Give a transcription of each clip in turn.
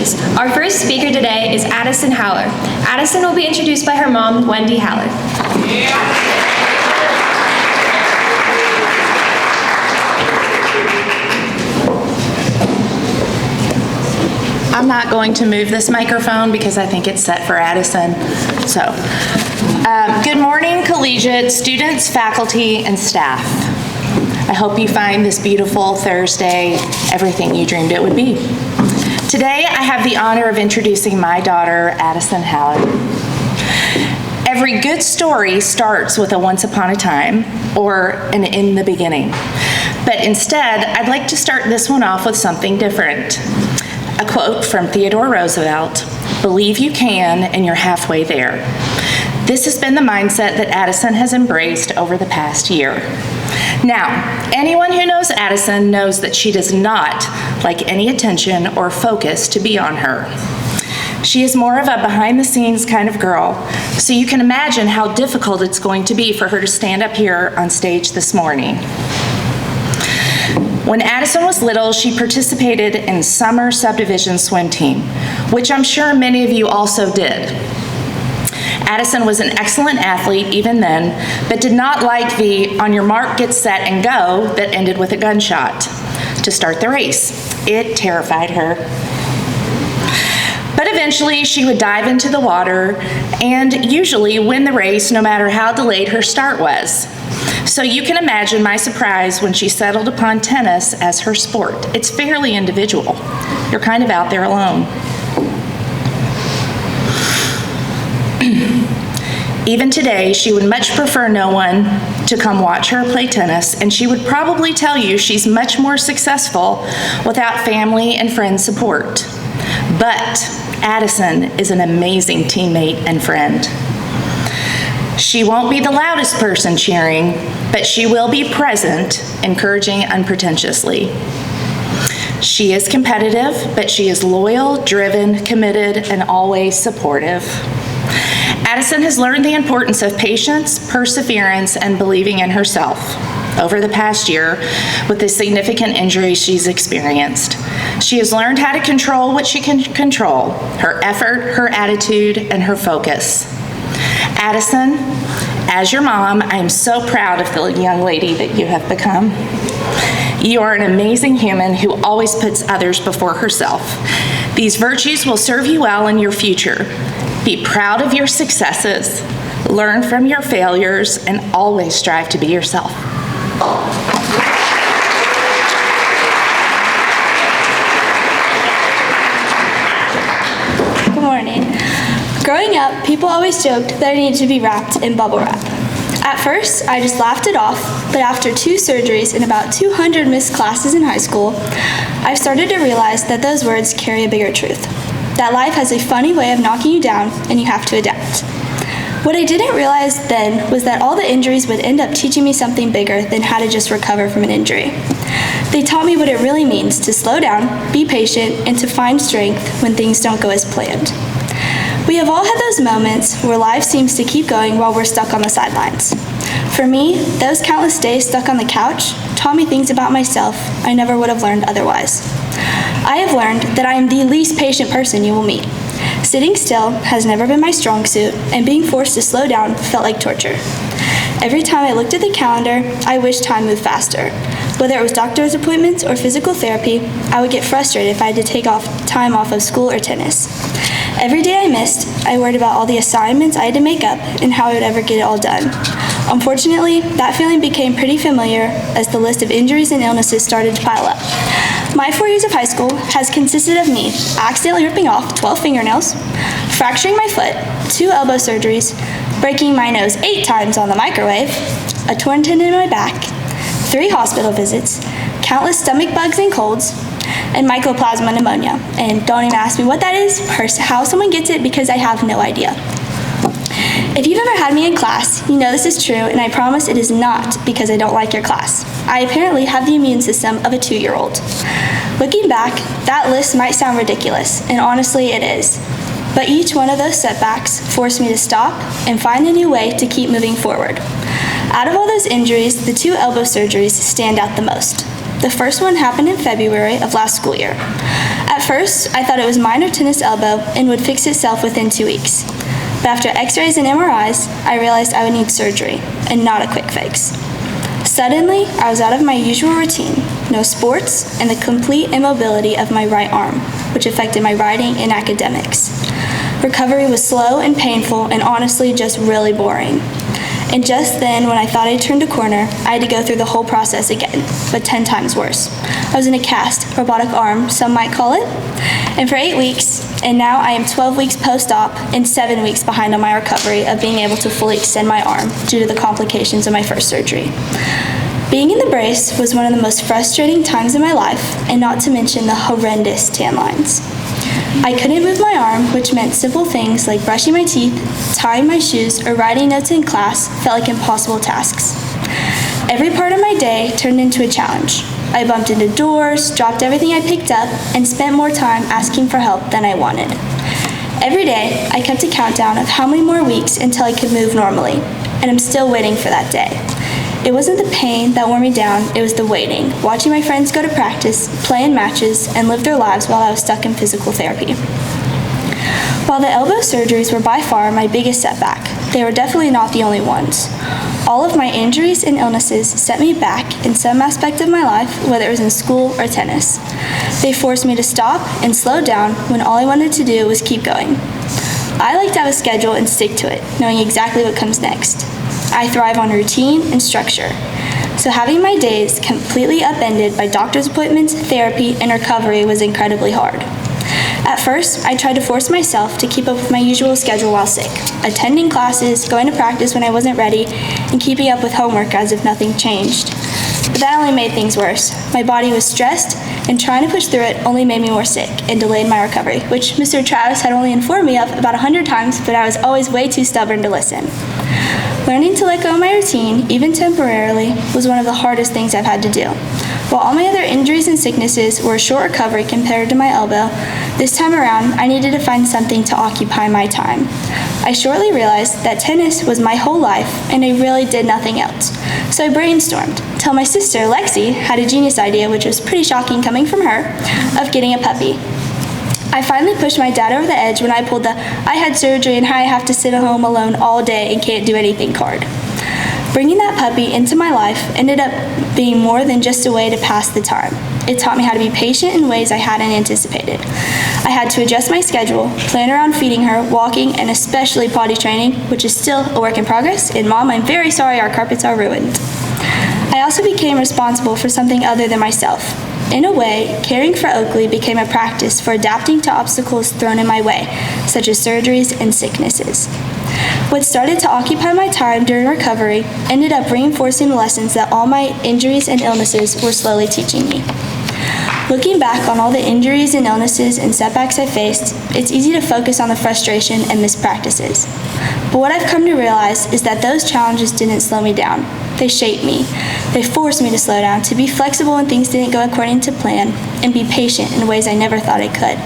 introduce. Our first speaker today is Addison Haller. Addison will be introduced by her mom, Wendy Haller. I'm not going to move this microphone because I think it's set for Addison. Good morning, collegiate students, faculty, and staff. I hope you find this beautiful Thursday everything you dreamed it would be. Today, I have the honor of introducing my daughter, Addison Haller. Every good story starts with a once upon a time or an in the beginning. But instead, I'd like to start this one off with something different. A quote from Theodore Roosevelt, "Believe you can and you're halfway there." This has been the mindset that Addison has embraced over the past year. Now, anyone who knows Addison knows that she does not like any attention or focus to be on her. She is more of a behind-the-scenes kind of girl, so you can imagine how difficult it's going to be for her to stand up here on stage this morning. When Addison was little, she participated in summer subdivision swim team, which I'm sure many of you also did. Addison was an excellent athlete even then, but did not like the on your mark, get set, and go that ended with a gunshot to start the race. It terrified her. But eventually, she would dive into the water and usually win the race no matter how delayed her start was. So you can imagine my surprise when she settled upon tennis as her sport. It's fairly individual. You're kind of out there alone. Even today, she would much prefer no one to come watch her play tennis, and she would probably tell you she's much more successful without family and friend support. But Addison is an amazing teammate and friend. She won't be the loudest person cheering, but she will be present, encouraging unpretentiously. She is competitive, but she is loyal, driven, committed, and always supportive. Addison has learned the importance of patience, perseverance, and believing in herself over the past year with the significant injuries she's experienced. She has learned how to control what she can control, her effort, her attitude, and her focus. Addison, as your mom, I am so proud of the young lady that you have become. You are an amazing human who always puts others before herself. These virtues will serve you well in your future. Be proud of your successes, learn from your failures, and always strive to be yourself. Good morning. Growing up, people always joked that I needed to be wrapped in bubble wrap. At first, I just laughed it off, but after 2 surgeries and about 200 missed classes in high school, I've started to realize that those words carry a bigger truth. That life has a funny way of knocking you down and you have to adapt. What I didn't realize then was that all the injuries would end up teaching me something bigger than how to just recover from an injury. They taught me what it really means to slow down, be patient, and to find strength when things don't go as planned. We have all had those moments where life seems to keep going while we're stuck on the sidelines. For me, those countless days stuck on the couch taught me things about myself I never would have learned otherwise. I have learned that I am the least patient person you will meet. Sitting still has never been my strong suit, and being forced to slow down felt like torture. Every time I looked at the calendar, I wished time moved faster. Whether it was doctor's appointments or physical therapy, I would get frustrated if I had to take time off of school or tennis. Every day I missed, I worried about all the assignments I had to make up and how I would ever get it all done. Unfortunately, that feeling became pretty familiar as the list of injuries and illnesses started to pile up. My 4 years of high school has consisted of me accidentally ripping off 12 fingernails, fracturing my foot, 2 elbow surgeries, breaking my nose 8 times on the microwave, a torn tendon in my back, 3 hospital visits, countless stomach bugs and colds, and mycoplasma pneumonia. And don't even ask me what that is, how someone gets it, because I have no idea. If you've ever had me in class, you know this is true, and I promise it is not because I don't like your class. I apparently have the immune system of a 2-year-old. Looking back, that list might sound ridiculous, and honestly it is. But each one of those setbacks forced me to stop and find a new way to keep moving forward. Out of all those injuries, the 2 elbow surgeries stand out the most. The first one happened in February of last school year. At first, I thought it was minor tennis elbow and would fix itself within 2 weeks. But after x-rays and MRIs, I realized I would need surgery and not a quick fix. Suddenly, I was out of my usual routine, no sports, and the complete immobility of my right arm, which affected my writing and academics. Recovery was slow and painful and honestly just really boring. And just then, when I thought I'd turned a corner, I had to go through the whole process again, but 10 times worse. I was in a cast, robotic arm, some might call it, and for 8 weeks, and now I am 12 weeks post-op and 7 weeks behind on my recovery of being able to fully extend my arm due to the complications of my first surgery. Being in the brace was one of the most frustrating times in my life, and not to mention the horrendous tan lines. I couldn't move my arm, which meant simple things like brushing my teeth, tying my shoes, or writing notes in class felt like impossible tasks. Every part of my day turned into a challenge. I bumped into doors, dropped everything I picked up, and spent more time asking for help than I wanted. Every day, I kept a countdown of how many more weeks until I could move normally, and I'm still waiting for that day. It wasn't the pain that wore me down, it was the waiting, watching my friends go to practice, play in matches, and live their lives while I was stuck in physical therapy. While the elbow surgeries were by far my biggest setback, they were definitely not the only ones. All of my injuries and illnesses set me back in some aspect of my life, whether it was in school or tennis. They forced me to stop and slow down when all I wanted to do was keep going. I like to have a schedule and stick to it, knowing exactly what comes next. I thrive on routine and structure, so having my days completely upended by doctor's appointments, therapy, and recovery was incredibly hard. At first, I tried to force myself to keep up with my usual schedule while sick, attending classes, going to practice when I wasn't ready, and keeping up with homework as if nothing changed. But that only made things worse. My body was stressed, and trying to push through it only made me more sick and delayed my recovery, which Mr. Travis had only informed me of about 100 times, but I was always way too stubborn to listen. Learning to let go of my routine, even temporarily, was one of the hardest things I've had to do. While all my other injuries and sicknesses were a short recovery compared to my elbow, this time around I needed to find something to occupy my time. I shortly realized that tennis was my whole life and I really did nothing else. So I brainstormed, till my sister, Lexi, had a genius idea, which was pretty shocking coming from her, of getting a puppy. I finally pushed my dad over the edge when I pulled the "I had surgery and I have to sit at home alone all day and can't do anything" card. Bringing that puppy into my life ended up being more than just a way to pass the time. It taught me how to be patient in ways I hadn't anticipated. I had to adjust my schedule, plan around feeding her, walking, and especially potty training, which is still a work in progress, and Mom, I'm very sorry our carpets are ruined. I also became responsible for something other than myself. In a way, caring for Oakley became a practice for adapting to obstacles thrown in my way, such as surgeries and sicknesses. What started to occupy my time during recovery ended up reinforcing the lessons that all my injuries and illnesses were slowly teaching me. Looking back on all the injuries and illnesses and setbacks I faced, it's easy to focus on the frustration and missed practices. But what I've come to realize is that those challenges didn't slow me down. They shaped me. They forced me to slow down, to be flexible when things didn't go according to plan, and be patient in ways I never thought I could.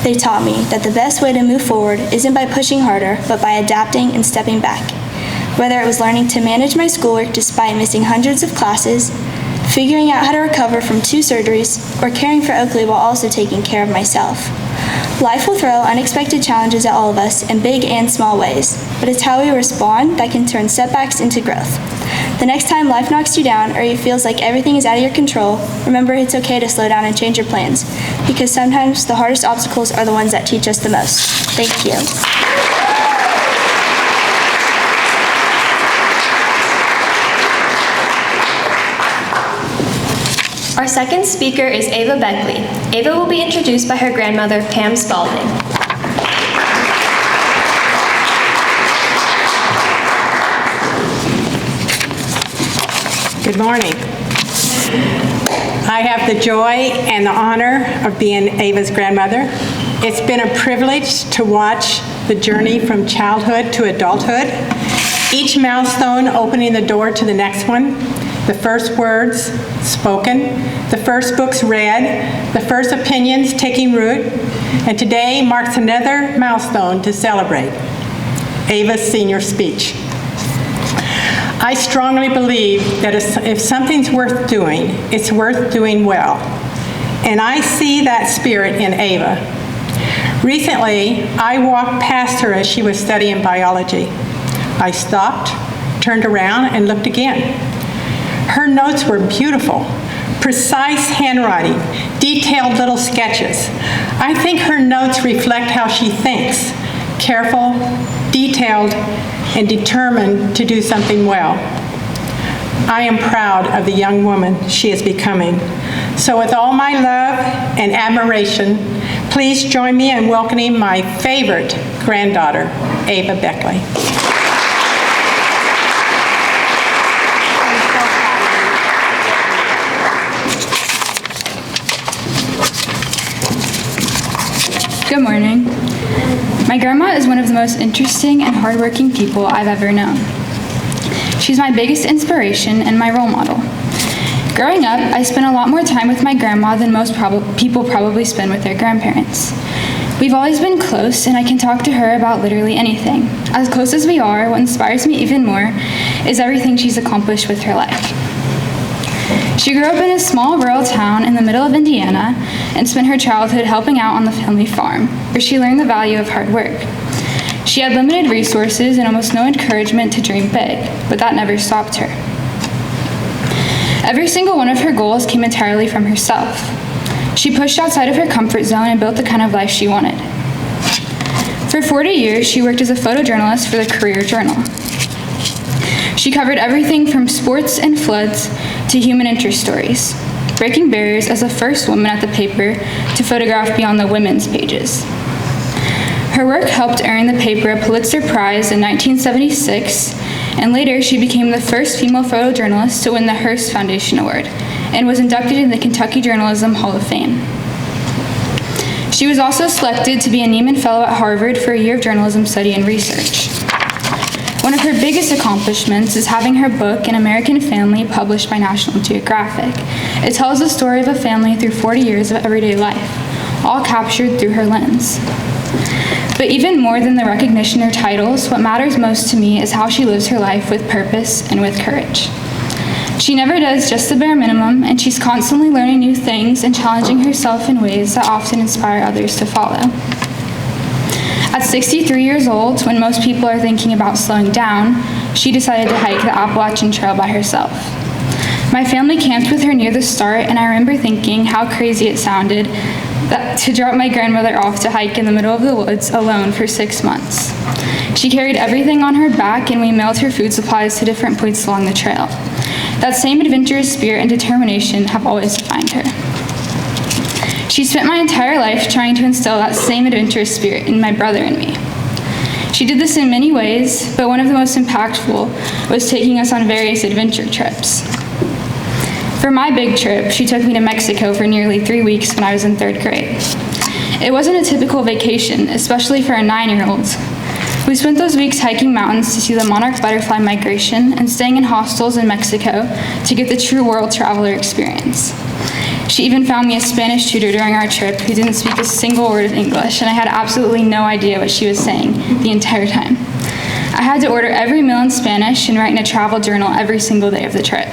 They taught me that the best way to move forward isn't by pushing harder, but by adapting and stepping back. Whether it was learning to manage my schoolwork despite missing hundreds of classes, figuring out how to recover from 2 surgeries, or caring for Oakley while also taking care of myself. Life will throw unexpected challenges at all of us in big and small ways, but it's how we respond that can turn setbacks into growth. The next time life knocks you down or it feels like everything is out of your control, remember it's okay to slow down and change your plans, because sometimes the hardest obstacles are the ones that teach us the most. Thank you. Our second speaker is Ava Beckley. Ava will be introduced by her grandmother, Pam Spalding. Good morning. I have the joy and the honor of being Ava's grandmother. It's been a privilege to watch the journey from childhood to adulthood, each milestone opening the door to the next one, the first words spoken, the first books read, the first opinions taking root, and today marks another milestone to celebrate, Ava's senior speech. I strongly believe that if something's worth doing, it's worth doing well. and I see that spirit in Ava. Recently, I walked past her as she was studying biology. I stopped, turned around, and looked again. Her notes were beautiful, precise handwriting, detailed little sketches. I think her notes reflect how she thinks, careful, detailed, and determined to do something well. I am proud of the young woman she is becoming. So with all my love and admiration, please join me in welcoming my favorite granddaughter, Ava Beckley. Good morning. My grandma is one of the most interesting and hardworking people I've ever known. She's my biggest inspiration and my role model. Growing up, I spent a lot more time with my grandma than most people probably spend with their grandparents. We've always been close, and I can talk to her about literally anything. As close as we are, what inspires me even more is everything she's accomplished with her life. She grew up in a small rural town in the middle of Indiana and spent her childhood helping out on the family farm, where she learned the value of hard work. She had limited resources and almost no encouragement to dream big, but that never stopped her. Every single one of her goals came entirely from herself. She pushed outside of her comfort zone and built the kind of life she wanted. For 40 years, she worked as a photojournalist for the Career Journal. She covered everything from sports and floods to human interest stories, breaking barriers as the first woman at the paper to photograph beyond the women's pages. Her work helped earn the paper a Pulitzer Prize in 1976, and later she became the first female photojournalist to win the Hearst Foundation Award and was inducted in the Kentucky Journalism Hall of Fame. She was also selected to be a Nieman Fellow at Harvard for a year of journalism study and research. One of her biggest accomplishments is having her book, An American Family, published by National Geographic. It tells the story of a family through 40 years of everyday life, all captured through her lens. But even more than the recognition or titles, what matters most to me is how she lives her life with purpose and with courage. She never does just the bare minimum, and she's constantly learning new things and challenging herself in ways that often inspire others to follow. At 63 years old, when most people are thinking about slowing down, she decided to hike the Appalachian Trail by herself. My family camped with her near the start, and I remember thinking how crazy it sounded to drop my grandmother off to hike in the middle of the woods alone for 6 months. She carried everything on her back, and we mailed her food supplies to different points along the trail. That same adventurous spirit and determination have always defined her. She spent my entire life trying to instill that same adventurous spirit in my brother and me. She did this in many ways, but one of the most impactful was taking us on various adventure trips. For my big trip, she took me to Mexico for nearly 3 weeks when I was in 3rd grade. It wasn't a typical vacation, especially for a 9-year-old. We spent those weeks hiking mountains to see the monarch butterfly migration and staying in hostels in Mexico to get the true world traveler experience. She even found me a Spanish tutor during our trip who didn't speak a single word of English, and I had absolutely no idea what she was saying the entire time. I had to order every meal in Spanish and write in a travel journal every single day of the trip.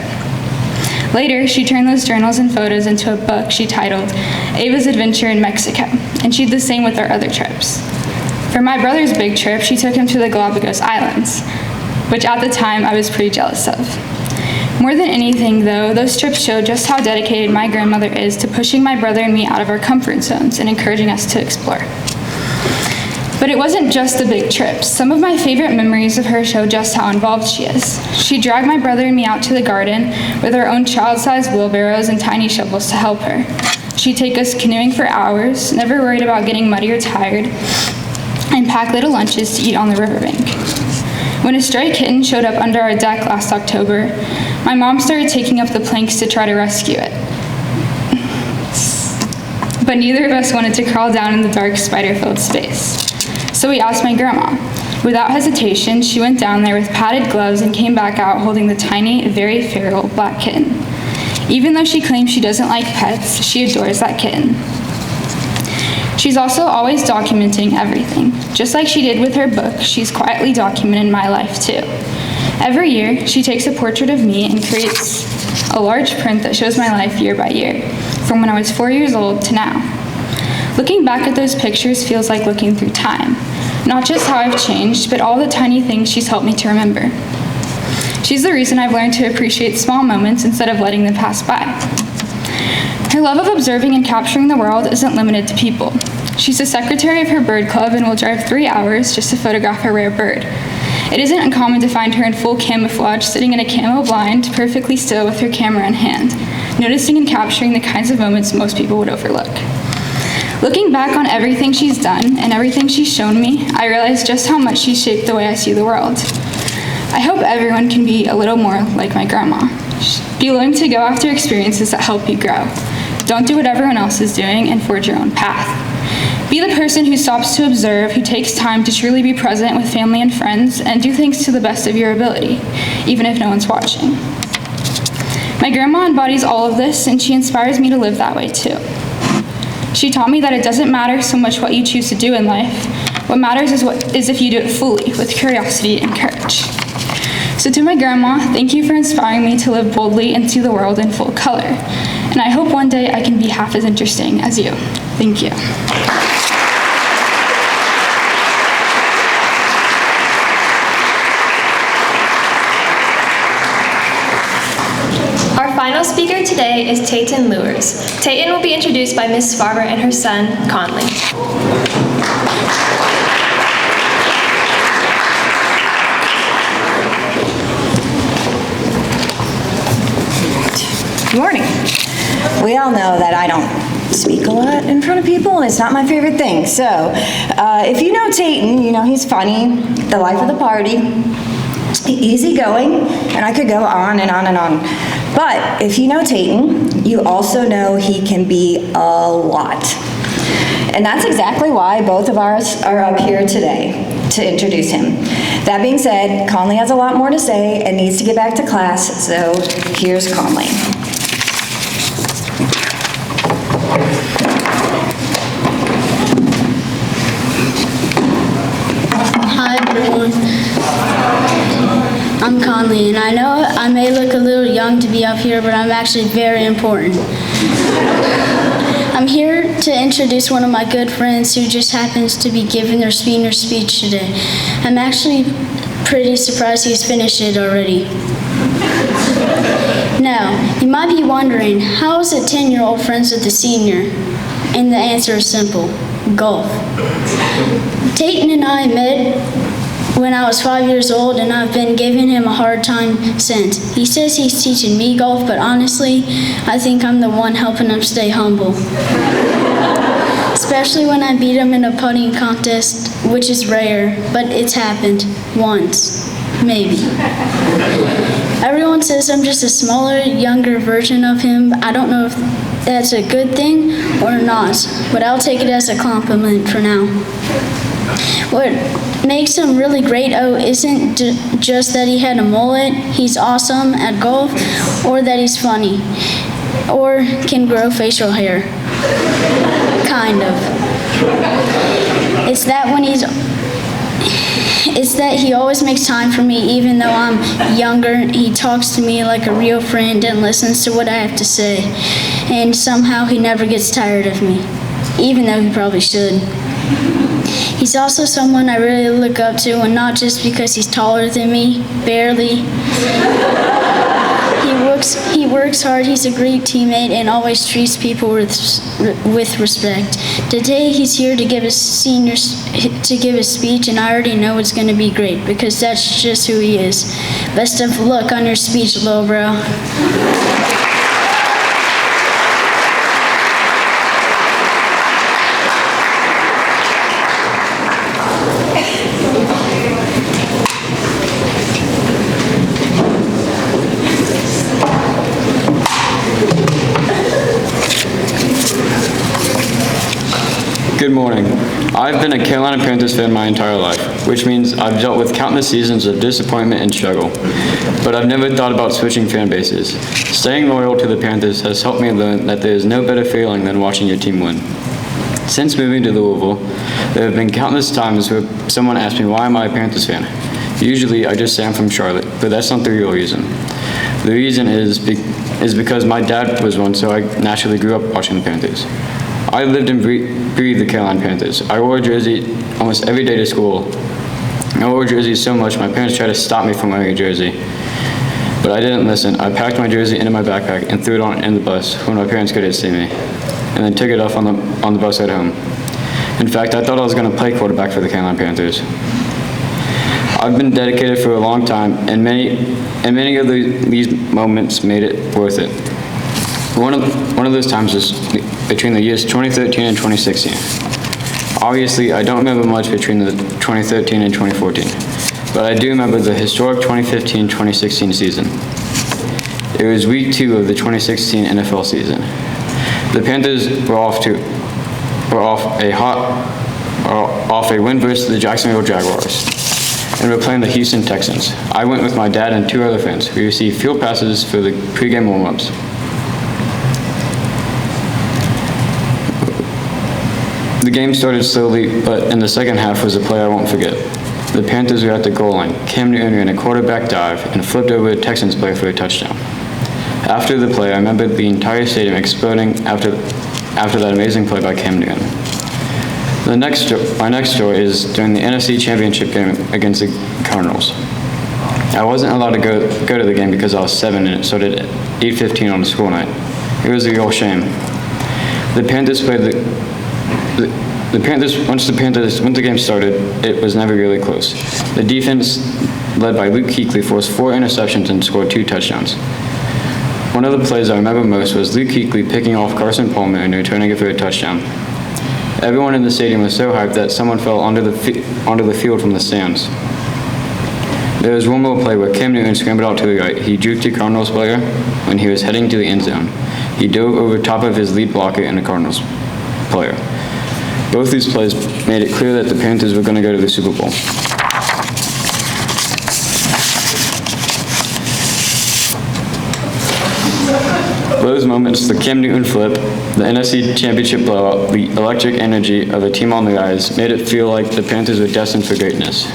Later, she turned those journals and photos into a book she titled Ava's Adventure in Mexico, and she did the same with our other trips. For my brother's big trip, she took him to the Galapagos Islands, which at the time I was pretty jealous of. More than anything, though, those trips showed just how dedicated my grandmother is to pushing my brother and me out of our comfort zones and encouraging us to explore. But it wasn't just the big trips. Some of my favorite memories of her show just how involved she is. She dragged my brother and me out to the garden with our own child-sized wheelbarrows and tiny shovels to help her. She'd take us canoeing for hours, never worried about getting muddy or tired, and pack little lunches to eat on the riverbank. When a stray kitten showed up under our deck last October, my mom started taking up the planks to try to rescue it. But neither of us wanted to crawl down in the dark, spider-filled space. So we asked my grandma. Without hesitation, she went down there with padded gloves and came back out holding the tiny, very feral black kitten. Even though she claims she doesn't like pets, she adores that kitten. She's also always documenting everything. Just like she did with her book, she's quietly documented my life too. Every year, she takes a portrait of me and creates a large print that shows my life year by year, from when I was 4 years old to now. Looking back at those pictures feels like looking through time. Not just how I've changed, but all the tiny things she's helped me to remember. She's the reason I've learned to appreciate small moments instead of letting them pass by. Her love of observing and capturing the world isn't limited to people. She's the secretary of her bird club and will drive 3 hours just to photograph a rare bird. It isn't uncommon to find her in full camouflage, sitting in a camo blind, perfectly still with her camera in hand, noticing and capturing the kinds of moments most people would overlook. Looking back on everything she's done and everything she's shown me, I realize just how much she's shaped the way I see the world. I hope everyone can be a little more like my grandma. Be willing to go after experiences that help you grow. Don't do what everyone else is doing and forge your own path. Be the person who stops to observe, who takes time to truly be present with family and friends, and do things to the best of your ability, even if no one's watching. My grandma embodies all of this, and she inspires me to live that way too. She taught me that it doesn't matter so much what you choose to do in life. What matters is if you do it fully, with curiosity and courage. So to my grandma, thank you for inspiring me to live boldly and see the world in full color. And I hope one day I can be half as interesting as you. Thank you. Our final speaker today is Taiten Luehrs. Taiten will be introduced by Ms. Farber and her son, Conley. Good morning. We all know that I don't speak a lot in front of people, and it's not my favorite thing. So, if you know Taiten, you know he's funny, the life of the party, easygoing, and I could go on and on and on. But if you know Taiten, you also know he can be a lot. And that's exactly why both of ours are up here today, to introduce him. That being said, Conley has a lot more to say and needs to get back to class, so here's Conley. Hi everyone, I'm Conley, and I know I may look a little young to be up here, but I'm actually very important. I'm here to introduce one of my good friends who just happens to be giving their senior speech today. I'm actually pretty surprised he's finished it already. Now, you might be wondering, how is a 10-year-old friends with a senior? And the answer is simple: golf. Taiten and I met when I was 5 years old, and I've been giving him a hard time since. He says he's teaching me golf, but honestly, I think I'm the one helping him stay humble. Especially when I beat him in a putting contest, which is rare, but it's happened once, maybe. Everyone says I'm just a smaller, younger version of him. I don't know if that's a good thing or not, but I'll take it as a compliment for now. What makes him really great isn't just that he had a mullet, he's awesome at golf, or that he's funny, or can grow facial hair. Kind of. It's that he always makes time for me even though I'm younger. He talks to me like a real friend and listens to what I have to say. And somehow he never gets tired of me, even though he probably should. He's also someone I really look up to, and not just because he's taller than me, barely. He works hard, he's a great teammate, and always treats people with respect. Today he's here to give his speech, and I already know it's going to be great, because that's just who he is. Best of luck on your speech, little bro. Good morning. I've been a Carolina Panthers fan my entire life, which means I've dealt with countless seasons of disappointment and struggle. But I've never thought about switching fan bases. Staying loyal to the Panthers has helped me learn that there is no better feeling than watching your team win. Since moving to Louisville, there have been countless times where someone asked me why am I a Panthers fan. Usually I just say I'm from Charlotte, but that's not the real reason. The reason is is because my dad was one, so I naturally grew up watching the Panthers. I lived and breathed the Carolina Panthers. I wore a jersey almost every day to school. I wore jerseys so much my parents tried to stop me from wearing a jersey. But I didn't listen. I packed my jersey into my backpack and threw it on in the bus when my parents couldn't see me, and then took it off on the bus at home. In fact, I thought I was going to play quarterback for the Carolina Panthers. I've been dedicated for a long time, and many of these moments made it worth it. One of those times was between the years 2013 and 2016. Obviously, I don't remember much between the 2013 and 2014, but I do remember the historic 2015-2016 season. It was week 2 of the 2016 NFL season. The Panthers were off a win versus the Jacksonville Jaguars, and were playing the Houston Texans. I went with my dad and 2 other friends. We received field passes for the pregame warm-ups. The game started slowly, but in the second half was a play I won't forget. The Panthers were at the goal line. Cam Newton ran a quarterback dive and flipped over a Texans player for a touchdown. After the play, I remember the entire stadium exploding after that amazing play by Cam Newton. My next story is during the NFC Championship game against the Cardinals. I wasn't allowed to go to the game because I was 7 and it started at 8:15 on a school night. It was a real shame. Once the game started, it was never really close. The defense, led by Luke Kuechly, forced 4 interceptions and scored 2 touchdowns. One of the plays I remember most was Luke Kuechly picking off Carson Palmer and returning it for a touchdown. Everyone in the stadium was so hyped that someone fell onto the field from the stands. There was one more play where Cam Newton scrambled out to the right. He juked a Cardinals player when he was heading to the end zone. He dove over top of his lead blocker and a Cardinals player. Both these plays made it clear that the Panthers were going to go to the Super Bowl. Those moments, the Cam Newton flip, the NFC Championship blowout, the electric energy of a team on the rise, made it feel like the Panthers were destined for greatness.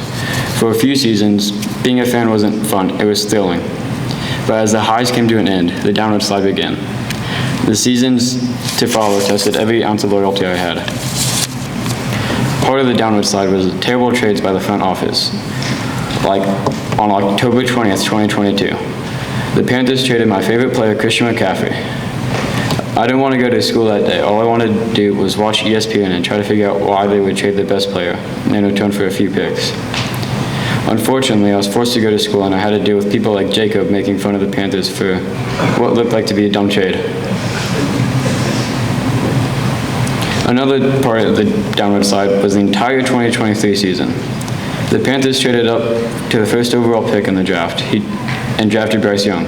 For a few seasons, being a fan wasn't fun, it was thrilling. But as the highs came to an end, the downward slide began. The seasons to follow tested every ounce of loyalty I had. Part of the downward slide was terrible trades by the front office, like on October 20th, 2022. The Panthers traded my favorite player, Christian McCaffrey. I didn't want to go to school that day. All I wanted to do was watch ESPN and try to figure out why they would trade their best player in return for a few picks. Unfortunately, I was forced to go to school and I had to deal with people like Jacob making fun of the Panthers for what looked like to be a dumb trade. Another part of the downward slide was the entire 2023 season. The Panthers traded up to the first overall pick in the draft and drafted Bryce Young,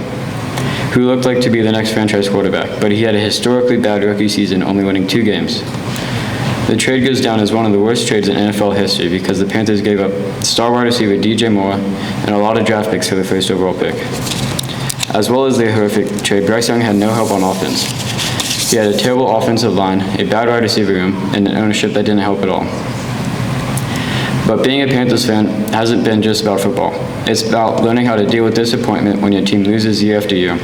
who looked like to be the next franchise quarterback, but he had a historically bad rookie season, only winning 2 games. The trade goes down as one of the worst trades in NFL history because the Panthers gave up star wide receiver DJ Moore and a lot of draft picks for the first overall pick. As well as the horrific trade, Bryce Young had no help on offense. He had a terrible offensive line, a bad wide receiver room, and an ownership that didn't help at all. But being a Panthers fan hasn't been just about football. It's about learning how to deal with disappointment when your team loses year after year,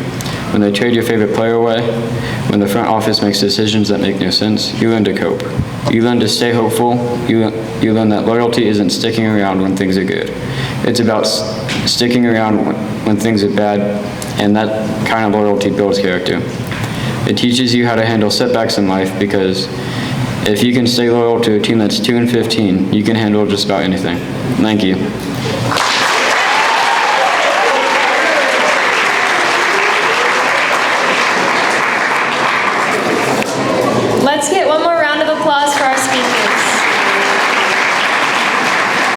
when they trade your favorite player away, when the front office makes decisions that make no sense. You learn to cope. You learn to stay hopeful. You learn that loyalty isn't sticking around when things are good. It's about sticking around when things are bad, and that kind of loyalty builds character. It teaches you how to handle setbacks in life because if you can stay loyal to a team that's 2-15, you can handle just about anything. Thank you. Let's get one more